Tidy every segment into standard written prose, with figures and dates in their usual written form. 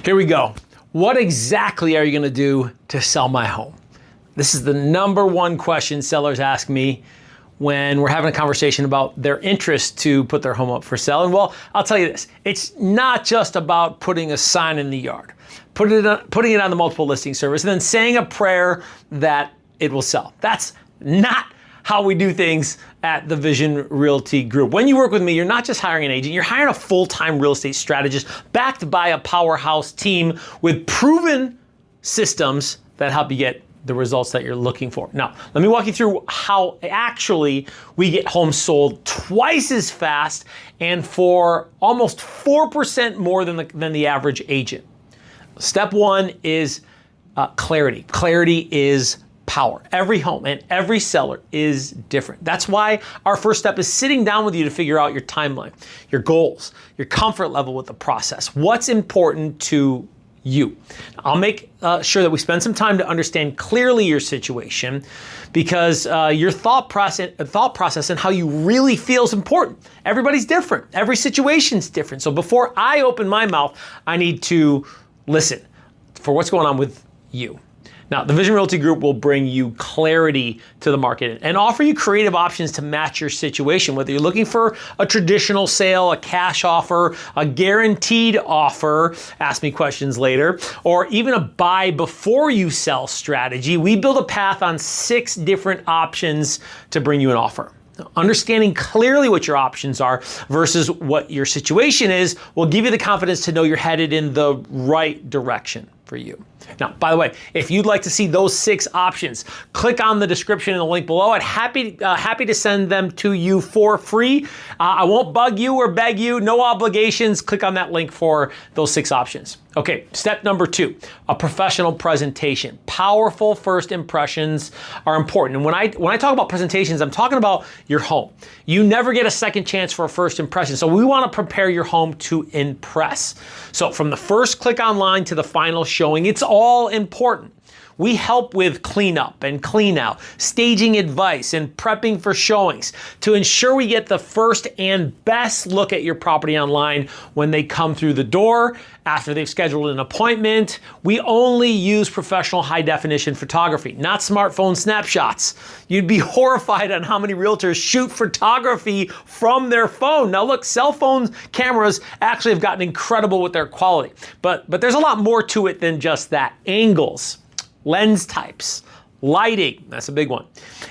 Here we go. What exactly are you going to do to sell my home? This is the number one question sellers ask me when we're having a conversation about their interest to put their home up for sale. And well, I'll tell you this, it's not just about putting a sign in the yard, putting it on the multiple listing service, and then saying a prayer that it will sell. That's not how we do things at the Vision Realty Group. When you work with me, you're not just hiring an agent, you're hiring a full-time real estate strategist backed by a powerhouse team with proven systems that help you get the results that you're looking for. Now, let me walk you through how actually we get homes sold twice as fast and for almost 4% more than the average agent. Step one is clarity. Clarity is power. Every home and every seller is different. That's why our first step is sitting down with you to figure out your timeline, your goals, your comfort level with the process, what's important to you. I'll make sure that we spend some time to understand clearly your situation, because your thought process and how you really feel is important. Everybody's different. Every situation's different. So before I open my mouth, I need to listen for what's going on with you. Now, the Vision Realty Group will bring you clarity to the market and offer you creative options to match your situation, whether you're looking for a traditional sale, a cash offer, a guaranteed offer, ask me questions later, or even a buy before you sell strategy. We build a path on 6 different options to bring you an offer. Understanding clearly what your options are versus what your situation is will give you the confidence to know you're headed in the right direction for you. Now, by the way, if you'd like to see those 6 options, click on the description in the link below. I'd happy to send them to you for free. I won't bug you or beg you, no obligations. Click on that link for those 6 options. Okay, step number 2, a professional presentation. Powerful first impressions are important. And when I talk about presentations, I'm talking about your home. You never get a second chance for a first impression. So we want to prepare your home to impress. So from the first click online to the final showing, it's all important. We help with cleanup and clean out, staging advice, and prepping for showings to ensure we get the first and best look at your property online when they come through the door, after they've scheduled an appointment. We only use professional high-definition photography, not smartphone snapshots. You'd be horrified on how many realtors shoot photography from their phone. Now look, cell phone cameras actually have gotten incredible with their quality, but there's a lot more to it than just that. Angles, lens types, lighting, that's a big one.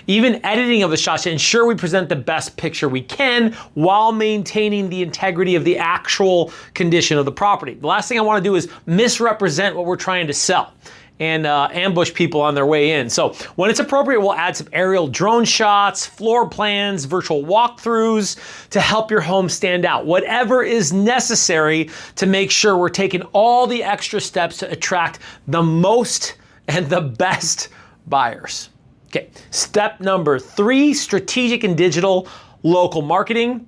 Even editing of the shots to ensure we present the best picture we can while maintaining the integrity of the actual condition of the property. The last thing I want to do is misrepresent what we're trying to sell and ambush people on their way in. So when it's appropriate, we'll add some aerial drone shots, floor plans, virtual walkthroughs to help your home stand out. Whatever is necessary to make sure we're taking all the extra steps to attract the most and the best buyers. Okay, step number 3, strategic and digital local marketing.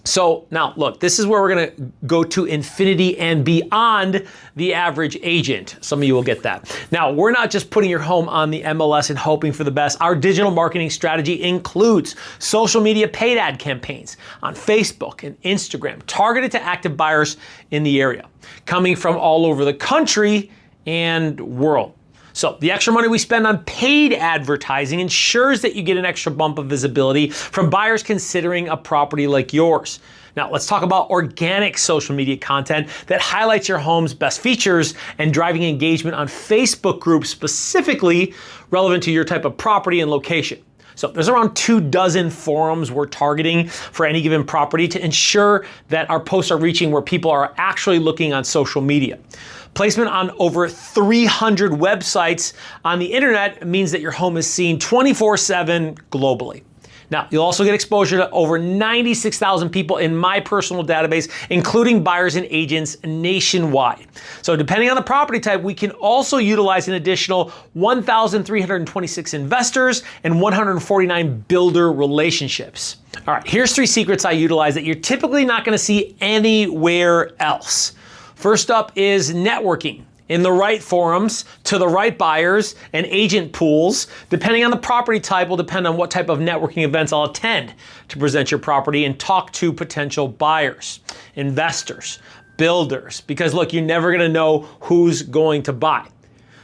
So now look, this is where we're gonna go to infinity and beyond the average agent. Some of you will get that. Now, we're not just putting your home on the MLS and hoping for the best. Our digital marketing strategy includes social media paid ad campaigns on Facebook and Instagram, targeted to active buyers in the area, coming from all over the country and world. So the extra money we spend on paid advertising ensures that you get an extra bump of visibility from buyers considering a property like yours. Now let's talk about organic social media content that highlights your home's best features and driving engagement on Facebook groups specifically relevant to your type of property and location. So there's around 24 forums we're targeting for any given property to ensure that our posts are reaching where people are actually looking on social media. Placement on over 300 websites on the internet means that your home is seen 24/7 globally. Now, you'll also get exposure to over 96,000 people in my personal database, including buyers and agents nationwide. So depending on the property type, we can also utilize an additional 1,326 investors and 149 builder relationships. All right, here's 3 secrets I utilize that you're typically not gonna see anywhere else. First up is networking in the right forums to the right buyers and agent pools. Depending on the property type will depend on what type of networking events I'll attend to present your property and talk to potential buyers, investors, builders, because look, you're never gonna know who's going to buy.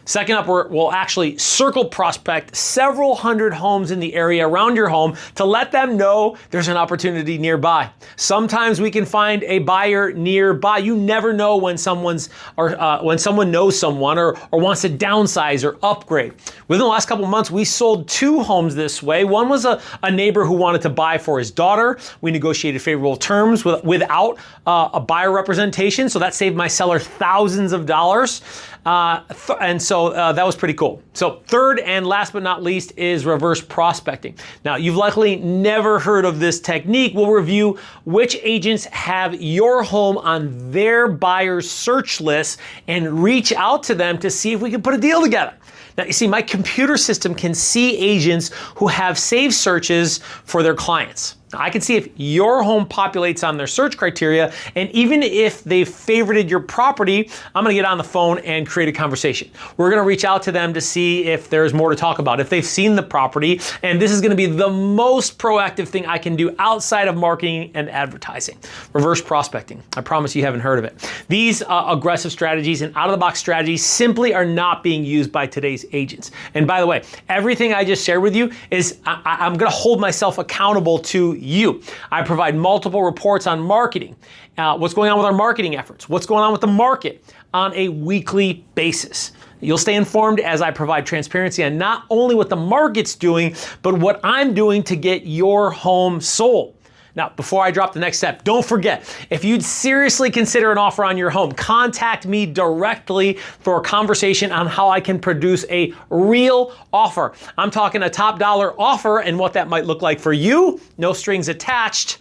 Second up, we'll actually circle prospect several hundred homes in the area around your home to let them know there's an opportunity nearby. Sometimes we can find a buyer nearby. You never know when when someone knows someone or wants to downsize or upgrade. Within the last couple of months, we sold 2 homes this way. One was a neighbor who wanted to buy for his daughter. We negotiated favorable terms without a buyer representation, so that saved my seller thousands of dollars. And so that was pretty cool. So third and last but not least is reverse prospecting. Now, you've likely never heard of this technique. We'll review which agents have your home on their buyer's search list and reach out to them to see if we can put a deal together. Now, you see, my computer system can see agents who have saved searches for their clients. Now, I can see if your home populates on their search criteria, and even if they've favorited your property, I'm gonna get on the phone and create a conversation. We're gonna reach out to them to see if there's more to talk about, if they've seen the property, and this is gonna be the most proactive thing I can do outside of marketing and advertising. Reverse prospecting. I promise you haven't heard of it. These aggressive strategies and out-of-the-box strategies simply are not being used by today's agents. And by the way, everything I just shared with you is I'm gonna hold myself accountable to you. I provide multiple reports on marketing, what's going on with our marketing efforts, what's going on with the market on a weekly basis. You'll stay informed as I provide transparency on not only what the market's doing, but what I'm doing to get your home sold. Now, before I drop the next step, don't forget, if you'd seriously consider an offer on your home, contact me directly for a conversation on how I can produce a real offer. I'm talking a top dollar offer and what that might look like for you. No strings attached.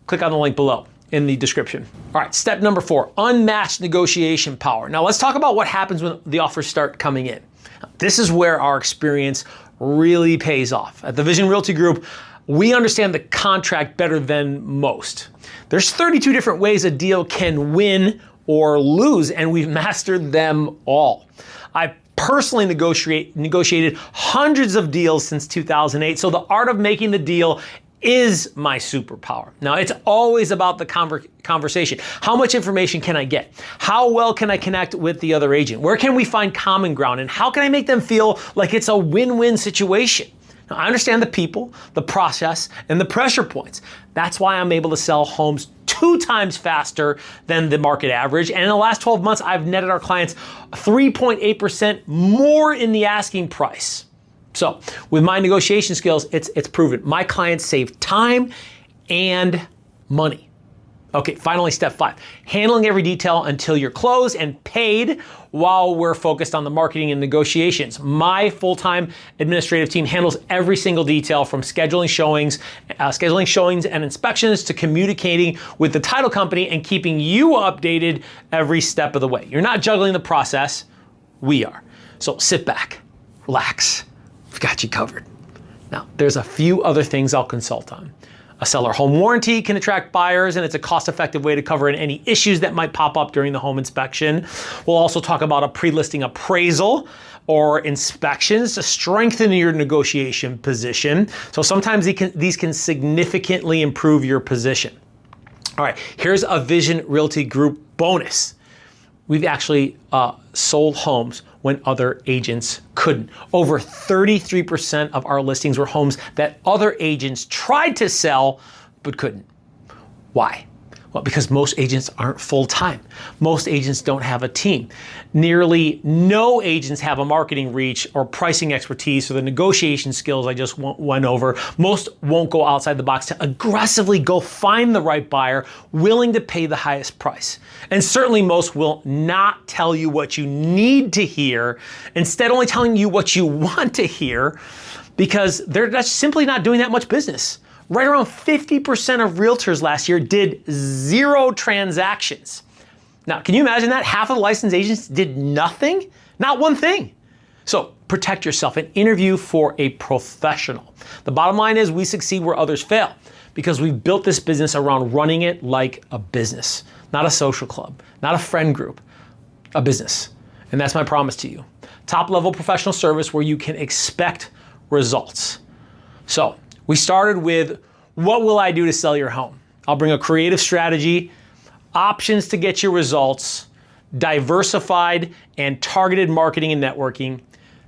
Click on the link below in the description. All right, step number 4, unmatched negotiation power. Now let's talk about what happens when the offers start coming in. This is where our experience really pays off. At the Vision Realty Group, we understand the contract better than most. There's 32 different ways a deal can win or lose, and we've mastered them all. I personally negotiated hundreds of deals since 2008, so the art of making the deal is my superpower. Now, it's always about the conversation. How much information can I get? How well can I connect with the other agent? Where can we find common ground? And how can I make them feel like it's a win-win situation? Now, I understand the people, the process, and the pressure points. That's why I'm able to sell homes 2 times faster than the market average. And in the last 12 months, I've netted our clients 3.8% more in the asking price. So with my negotiation skills, it's proven. My clients save time and money. Okay, finally, step 5, handling every detail until you're closed and paid while we're focused on the marketing and negotiations. My full-time administrative team handles every single detail from scheduling showings and inspections to communicating with the title company and keeping you updated every step of the way. You're not juggling the process, we are. So sit back, relax, we've got you covered. Now, there's a few other things I'll consult on. A seller home warranty can attract buyers, and it's a cost-effective way to cover any issues that might pop up during the home inspection. We'll also talk about a pre-listing appraisal or inspections to strengthen your negotiation position. So sometimes these can significantly improve your position. All right, here's a Vision Realty Group bonus. We've actually sold homes when other agents couldn't. Over 33% of our listings were homes that other agents tried to sell but couldn't. Why? Well, because most agents aren't full-time. Most agents don't have a team. Nearly no agents have a marketing reach or pricing expertise or the negotiation skills I just went over. Most won't go outside the box to aggressively go find the right buyer willing to pay the highest price. And certainly most will not tell you what you need to hear, instead only telling you what you want to hear, because they're just simply not doing that much business. Right around 50% of realtors last year did 0 transactions. Now, can you imagine that? Half of the licensed agents did nothing? Not one thing. So protect yourself and interview for a professional. The bottom line is we succeed where others fail because we've built this business around running it like a business, not a social club, not a friend group, a business. And that's my promise to you. Top-level professional service where you can expect results. So, we started with, what will I do to sell your home? I'll bring a creative strategy, options to get your results, diversified and targeted marketing and networking,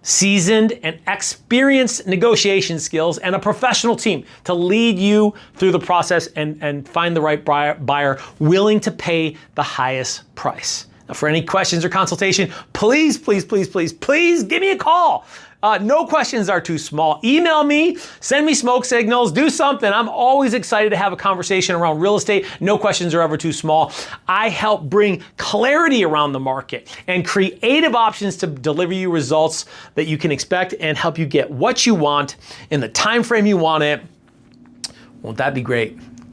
seasoned and experienced negotiation skills, and a professional team to lead you through the process and find the right buyer willing to pay the highest price. Now, for any questions or consultation, please give me a call. No questions are too small. Email me, send me smoke signals, do something. I'm always excited to have a conversation around real estate. No questions are ever too small. I help bring clarity around the market and creative options to deliver you results that you can expect and help you get what you want in the time frame you want it. Won't that be great?